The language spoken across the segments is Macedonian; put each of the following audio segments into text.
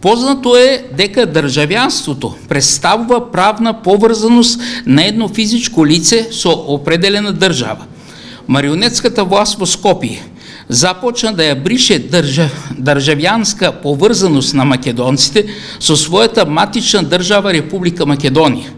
Познато е дека државјанството представува правна поврзаност на едно физичко лице со определена држава. Марионетската власт во Скопје започна да ја брише државјанска поврзаност на македонците со својата матична држава Република Македонија.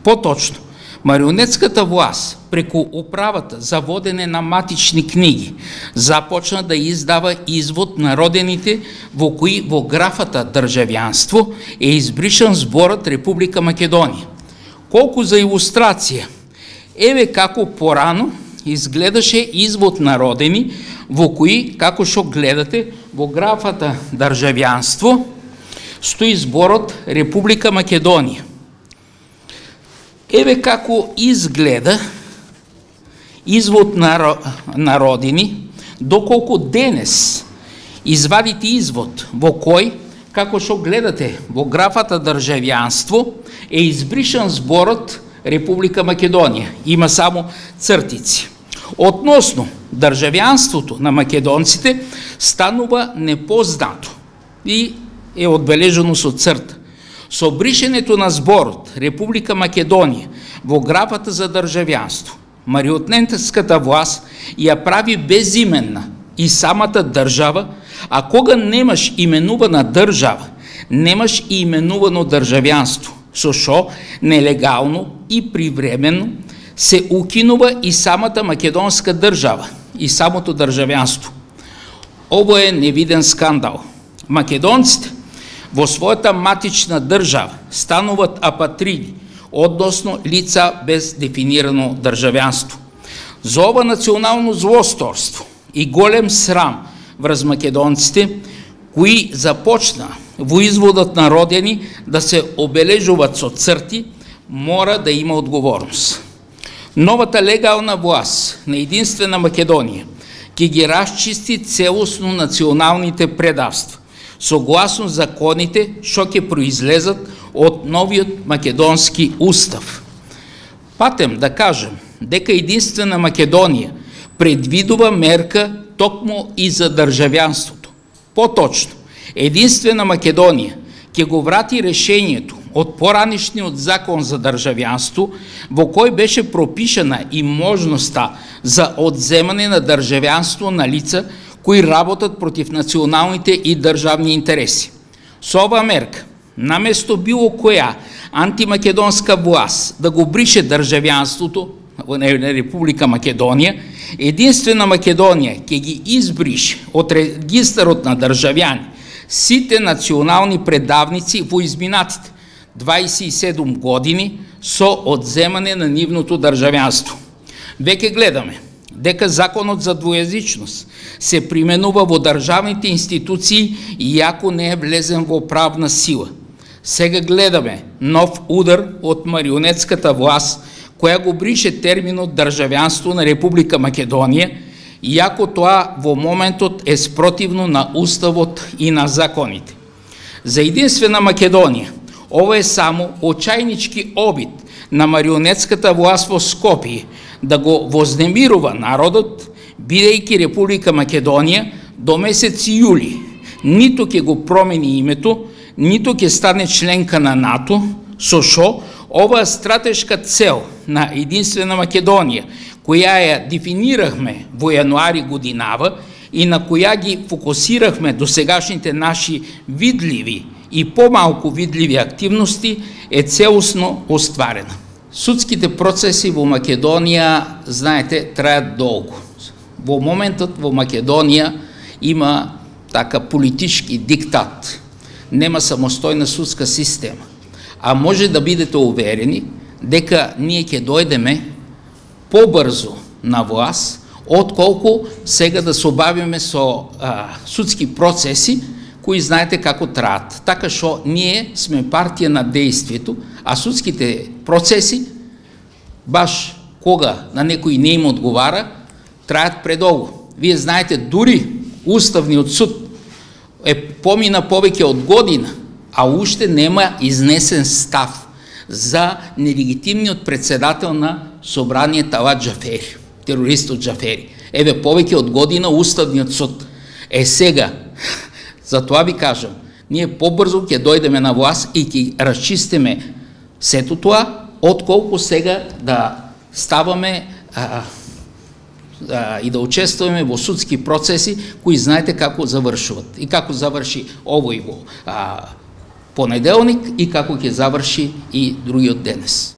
Поточно, марионетската власт преку управата за водене на матични книги започна да издава извод на родените во кои во графата државјанство е избришан зборот Република Македонија. Колку за илустрација, еве како порано изгледаше извод на родени во кои, како што гледате, во графата државјанство стои зборот Република Македонија. Еве како изгледа извод на родини, доколку денес извадите извод во кој, како што гледате во графата државјанство, е избришан зборот Република Македонија. Има само цртици. Относно државјанството на македонците станува непознато и е одбележено со црта. Со бришењето на зборот Република Македонија во графата за државјанство, марионетската власт ја прави безименна и самата држава, а кога немаш именувана држава, немаш и именувано државјанство, со што нелегално и привремено се укинува и самата македонска држава и самото државјанство. Ово е невиден скандал. Македонците во својата матична држава стануваат апатриди, односно лица без дефинирано државјанство. За ова национално злосторство и голем срам врз македонците, кои започна во изводот на родени да се обележуваат со црти, мора да има одговорност. Новата легална власт на единствена Македонија ќе ги расчисти целосно националните предавства, согласно законите што ќе произлезат од новиот македонски устав. Патем да кажем дека единствена Македонија предвидува мерка токму и за државјанството. Поточно, единствена Македонија ќе го врати решението од поранишниот закон за државјанство, во кој беше пропишана и можноста за одземање на државјанство на лица кои работат против националните и државни интереси. Со ова мерка, наместо било која антимакедонска власт да го брише државјанството на Република Македонија, единствена Македонија ќе ги избрише од регистарот на државјани сите национални предавници во изминатите 27 години со одземање на нивното државјанство. Веќе гледаме дека законот за двојазичност се применува во државните институции иако не е влезен во правна сила. Сега гледаме нов удар од марионетската власт која го брише терминот државјанство на Република Македонија, иако тоа во моментот е спротивно на уставот и на законите. За единствена Македонија ова е само очајнички обид на марионетската власт во Скопје да го вознемирува народот, бидејќи Република Македонија до месец јули ниту ќе го промени името, ниту ќе стане членка на НАТО, со што оваа стратешка цел на единствена Македонија, која ја дефинирахме во јануари годинава и на која ги фокусирахме до сегашните наши видливи и помалку видливи активности, е целосно остварена. Судските процеси во Македонија, знаете, трајат долго. Во моментот во Македонија има така политички диктат. Нема самостојна судска система. А може да бидете уверени дека ние ќе дојдеме побрзо на власт, отколку сега да се обавиме со судски процеси, кои знаете како траат. Така што ние сме партија на действието, а судските процеси, баш кога на некој не им одговара, траат предолго. Вие знаете, дури Уставниот суд помина повеќе од година, а уште нема изнесен став за нелегитимниот председател на собрание Талат Џафери, терористот Џафери. Еве, повеќе од година Уставниот суд. Сега, затоа ви кажам, ние побрзо ќе дојдеме на власт и ќе расчистиме сето тоа, отколку сега да ставаме и да учествуваме во судски процеси кои знаете како завршуваат и како заврши овој во понеделник и како ќе заврши и другиот денес.